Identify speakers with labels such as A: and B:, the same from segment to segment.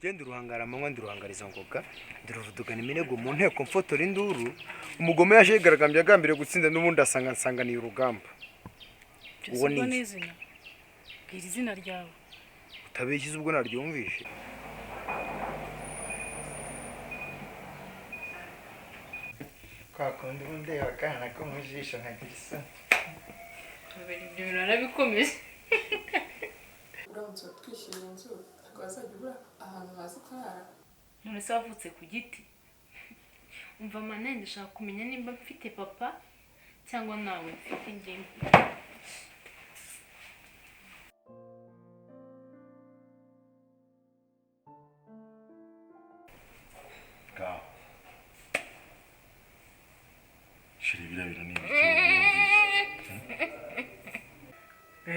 A: genda uruhangara amanywa ndiruhangariza ngoga ndiruvudugana iminego mu nteko mfotora induru umugome yaje yigaragambye agambiriye gutsinda n'ubundi asanganiye urugamba
B: uwo ni izina bwira izina ryawe
A: utabeshyize ubwo naryumvishe
C: kwakundi ubundi akana ko mu jisho nkagira isoni
B: ibyo bintu narabikomeje
D: uramutse twishimiye inzu twazajya ubura ahantu hazi kurara
B: none se wavutse ku giti umva mana ndashaka kumenya nimba mfite papa cyangwa nawe mfite ingene
E: shiri birabira ni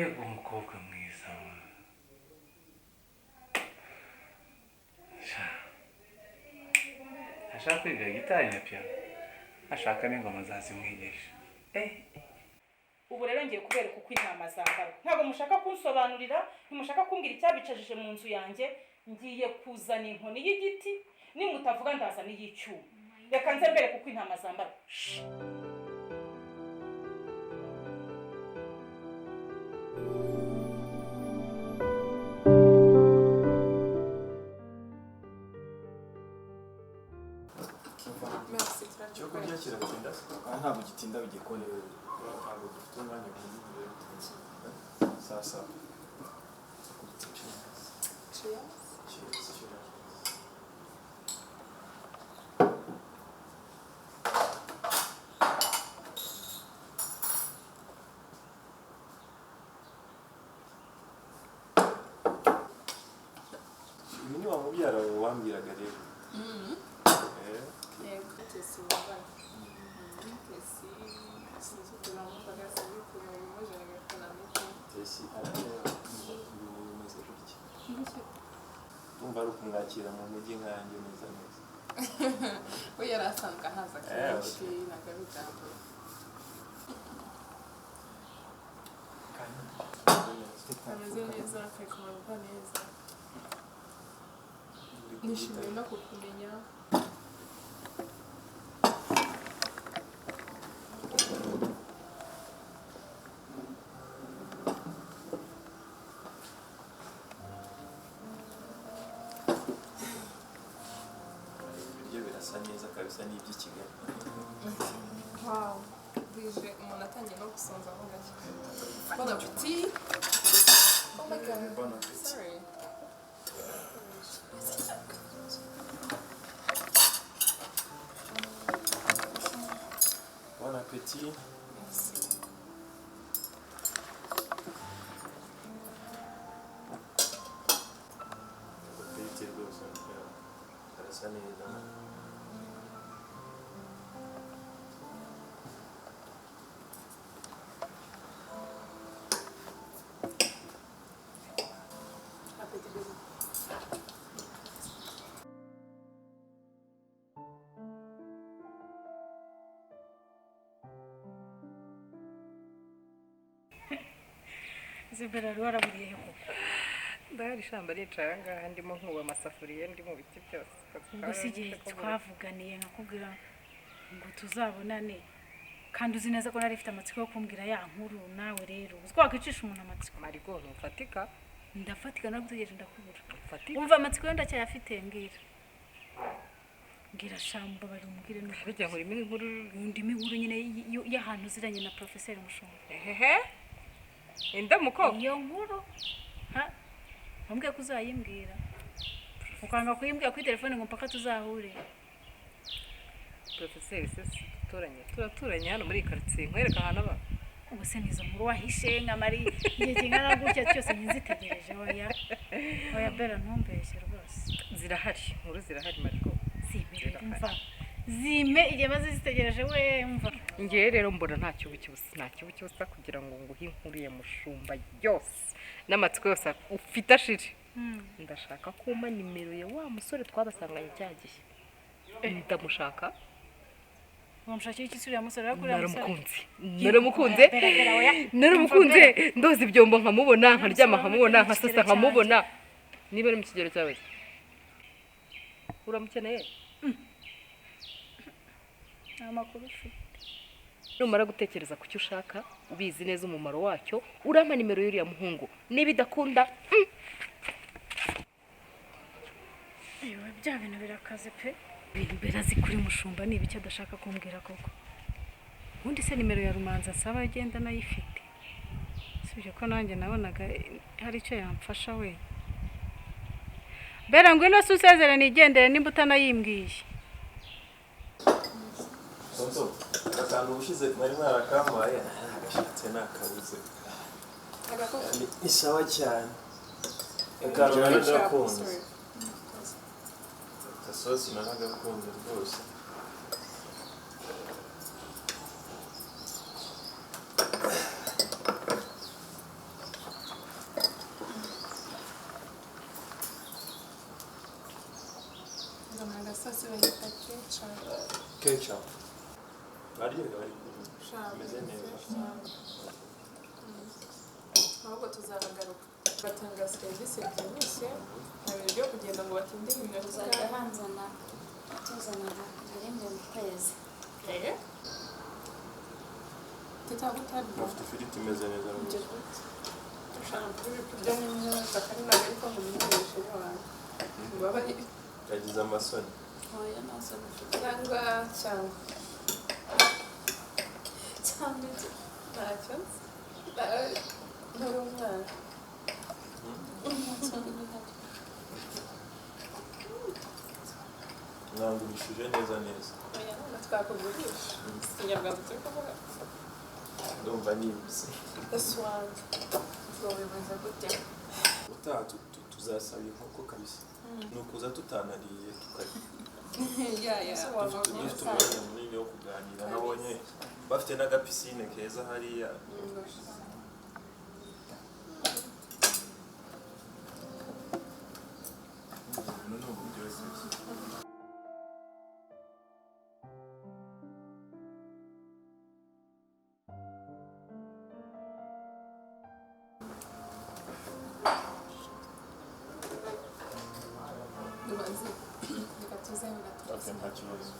E: ego umukobwa mwiza ashaka kwiga gitari na piano ashaka n'ingoma zazimwigisha
F: ubu rero ngiye kubereka uko intama zambara ntabwo mushaka kunsobanurira ntimushaka kumbwira icyabicajije mu nzu yanjye ngiye kuzana inkoni y'igiti nimutavuga ndazana iy'icyuma reka nze mbereke uko intama zambara
C: cyo kurya kiratinda ntabwo gitinda bigikone ntabwo gifite umwanya munini sasa ni wa mubyara wambiraga rero tumva ari ukumwakira mu mujyi nkanjye neza neza
D: we yari asanzwe ahaza kenshi ntabwo ari ijambo ameze neza akakumarwa neza nishimiye no kukumenya
C: birasa neza kabisa n'iby'i Kigali
D: wow bije umuntu atangiye no gusonza aho gake bon appétit oh my god
C: bon appétit
D: sorry
C: bon appétit
D: merci
C: appétit rwose birasa neza
D: appétit baby
B: zibera waraburiye he koko
G: ndahari ishamba ricaye ngaha ndimo nkuba amasafuriya ndi mu biti byose
B: ubwo si igihe twavuganiye nkakubwira ngo tuzabonane kandi uzi neza ko nari ifite amatsiko yo kumbwira ya nkuru nawe rero uzi ko wakwicisha umuntu amatsiko
G: marigo ntufatika
B: ndafatika nagutegereje ndakubura
G: ufatika
B: umva amatsiko yo ndacyayafite mbwira shamba bari umubwire nuko
G: burya nkuri inkuru
B: ndimi inkuru nyine y'ahantu uziranye na professeur Mushumba
G: hehe indamuko
B: iyo nkuru wambwiye ko uzayimbwira ukanga kuyimbwira kuri telefone ngo mpaka tuzahure
G: professeur se turaturanye hano muri quartier nkwereka ahantu aba
B: ubu se nizo nkuru wahishe nka mari igihe kingana gutya cyose nzitegereje oya bera ntumbeshye rwose
G: zirahari nkuru zirahari marigo
B: zime igihe maze zitegereje we mva
G: ngiye rero mbona nta kibu cyubusa kugira ngo nguhe inkuru ya Mushumba yose n'amatsiko yose ufite ashiri ndashaka kuma nimero ya wa musore twabasanganye cyagiye ndamushaka
B: wamushakira iki sura ya musore
G: naramukunze ndoze ibyombo nkamubona nkaryama nkamubona nkasasa nkamubona niba ari mu kigero cyawe uramukeneye
B: nta makuru ufite.
G: numara gutekereza ku cyo ushaka ubizi neza umumaro wacyo urampa nimero y'uriya muhungu niba idakunda
B: Ewe bya bintu birakaze pe. Ibintu azi kuri mushumba ni ibiki adashaka kumbwira koko. Ubundi se nimero ya Rumanza asaba agenda nayifite. Sibyo ko nanjye nabonaga hari icyo yamfasha we. Bera ngwino se usezere nigendere nimba utanayimbwiye.
C: Sonso, akantu ubushize mwari mwarakambaye agashatse nakabuze. Ni sawa cyane. Akantu naragakunze. Gasosi naragakunze rwose. Ketchup. Bariyega bari kumeze neza.
D: ahubwo tuzabagaruka batanga serivisi byihuse nta bintu byo kugenda ngo batinde nimero
H: uzajya banzana tuzana rimwe mu kwezi
D: tutagutari
C: Bafite ifiriti imeze neza.
D: ushaka kuri kurya n'imyenda bakari ntabwo ariko mu bikoresho by'abantu baba
C: Yagize amasoni.
H: oya ntazo bifite
D: cyangwa ntacyo ntari umwana
C: Mwangurishije neza neza.
D: oya none twakugurisha ikinyarwanda turi kuvuga
C: Ndumva nibuze.
D: eswanje ubwo bimaze gute
C: Utaha tuzasaba inkoko kabisa. Ni ukuza tutanariye tukarya. Dufite umwanya munini wo kuganira. Nabonye bafite n'agapisine keza hariya. Ibintu ni uburyohe.
D: Dubazi reka tuzemera
C: Okay, nta kibazo.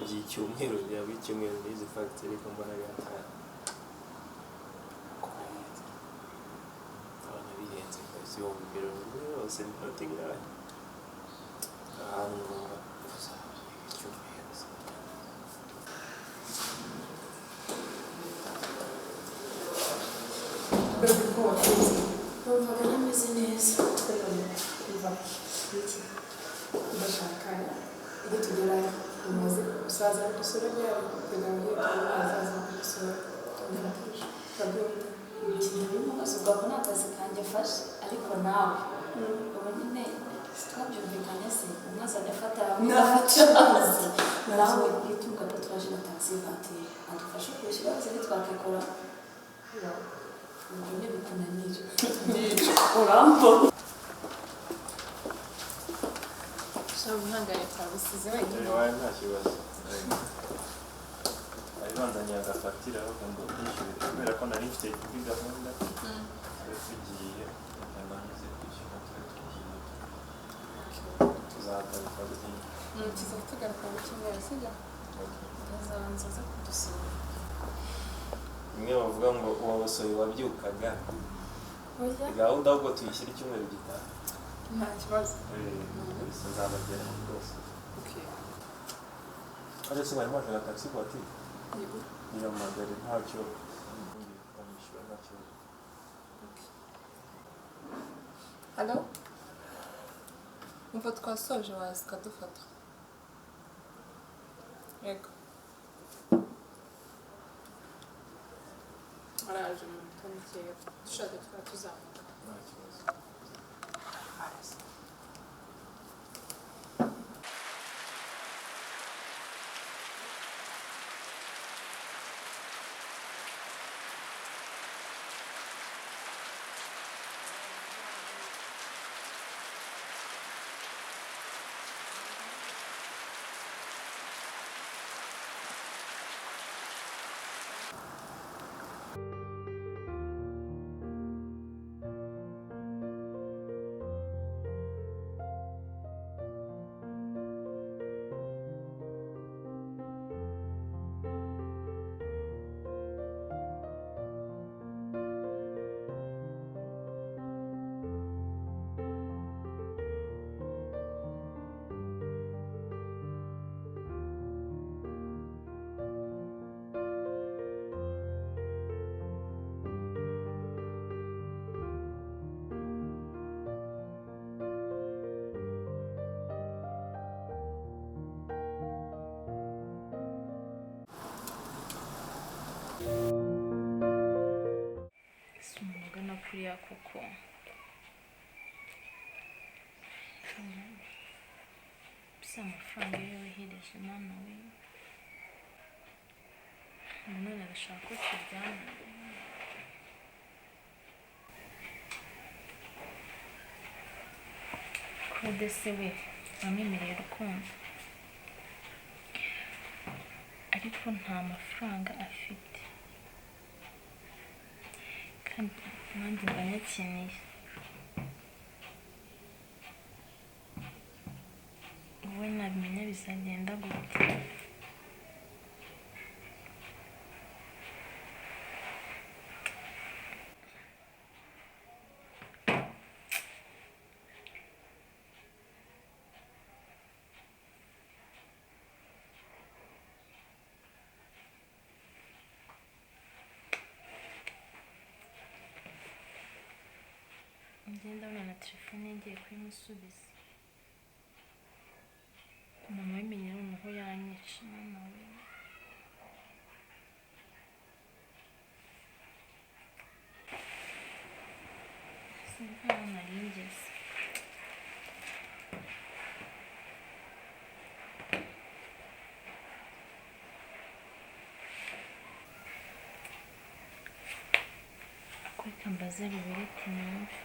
C: By'icyumweru byaba icyumweru n'izi fagitire ko mbona gatanu abana bihenze kabisa ibihumbi 20 yose ni noti ngahe ahantu ngomba kuzaba icyumweru
H: numvaga nameze neza
D: ndashaka iyo tugerayo umaze gusaza kudusura byari kugira ngo azaza kudusura kabyumva
H: ikindi n'umukozi ubwo ni akazi kanjye afashe ariko nawe ubu nyine twabyumvikanye se umwe azajya afata amazi nawe witunga ko twaje na taxi vatire adufashe kwishyura bose ntitwakikora ubwo ntibikunanire urambona
D: shaka guhangana twabusize wenyine
C: wawe nta kibazo ari banzaniye agafatira aho ngo kwishyure kubera ko nari mfite kuri gahunda twe tugiye ntabwo ngize kwishyura twe tugiye tuzagaruka guhinga
D: tuza tugaruka mu cyumweru sibyo tuzabanza aza kudusura
C: bimwe bavuga ngo uwo basore wabyukaga gahunda ahubwo tuyishyira icyumweru gitaha
D: nta kibazo
C: bisa nzabageraho rwose ariko se barimo bashaka taxi voiture niyo magari ntacyo bamwishyura ntacyo
D: halo umva twasoje waza ukadufata yego araje mu minota mikeya dushaka tukaba tuzamuka
C: nta kibazo
B: umuntu ugana kuriya kuko bisa amafaranga iyo yohereje mwana we none arashaka ko turyama Claude se we wamwemereye urukundo ariko nta mafaranga afite kandi nanjye mba nyakeneye wowe nabimenya bizagenda gute ngenda abona na telefone ngiye kuyimusubiza mama wimenye noneho yanyica mama we sinzi aho nari ngeze reka mbaze bibiriti numve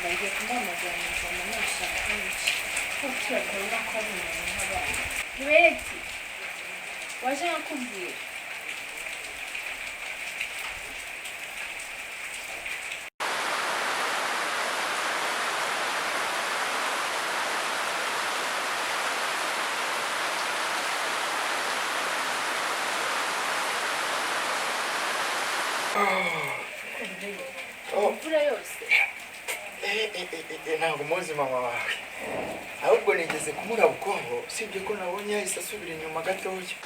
B: bagiye kumuhamagara mu Rwanda nashaka n'iki kuko yakunda ko ari umuntu nk'abandi Rweti waje nkakubwira
H: imvura yose
A: ntabwo muzi mama wawe ahubwo nigeze kumura ubwonko usibye ko nabonye yahise asubira inyuma gatoya.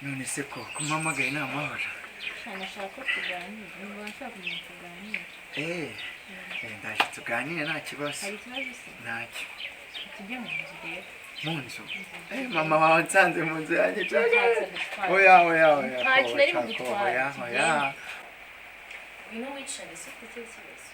A: None se ko kumpamagaye ni amahoro?
H: nashaka ko tuganira niba nshaka kugira tuganire
A: ndaje tuganire nta kibazo.
H: hari ikibazo se
A: Ntacyo.
H: tujye mu nzu rero
A: Mu nzu? Mama wawe nsanze mu nzu yanjye oya
H: nta kintu ari bugutware
A: oya
H: ngwino wicare se ufite icyo kibazo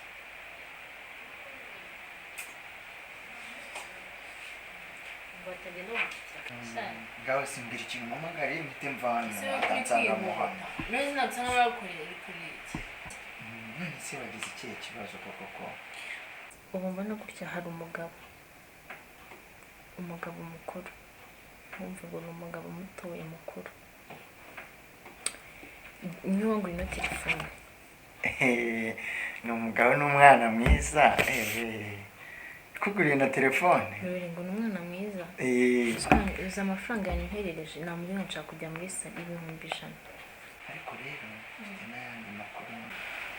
H: ngo batagenda bamutaka
A: ngaho simbwira ikintu mpamagaye mpite mvana
H: ese we kuri kwiyobora none ntabwo usanga bakoreye bikoreye iki
A: none se wagize ikihe kibazo koko?
H: ubu mbona gutya hari umugabo mukuru ntumve ngo ni umugabo mutoya mukuru niyo ngo ino telefone
A: ni umugabo n'umwana mwiza twuguriye na telefone.
H: rero ngo ni umwana mwiza uzi amafaranga yanyoherereje namubwira nshaka kujya muri salo 100,000.
A: ariko rero n'ayandi makuru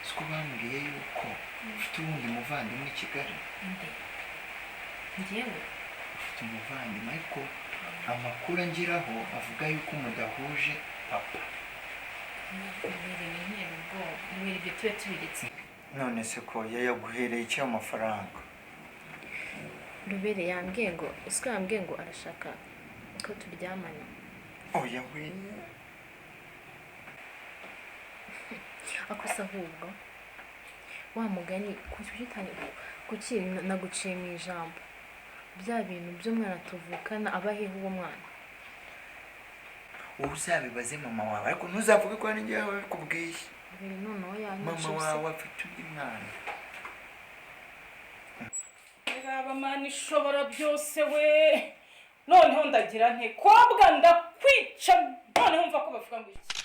A: siko bambwiye yuko ufite uwundi muvandimwe i Kigali.
H: njyewe
A: ufite umuvandimwe ariko amakuru angeraho avuga yuko mudahuje papa.
H: ubereye intera ubwoba ubera ibyo tube tubiretse.
A: none se ko yayaguhereye iki amafaranga?
H: rubere yambwiye ngo usiko yambwiye ngo arashaka ko turyamana.
A: oya we
H: akosa ahubwo wa mugani kuki naguciye mu ijambo bya bintu by'umwana tuvukana aba hehe uwo mwana?
A: wowe uzabibaze mama wawe ariko ntuzavuge ko ari njyewe wabikubwiye.
H: rubere noneho
A: mama wawe afite undi mwana.
F: Raba mani ishobora byose we noneho ndagira nte kobwa ndakwica noneho mva ko bavuga ngo iki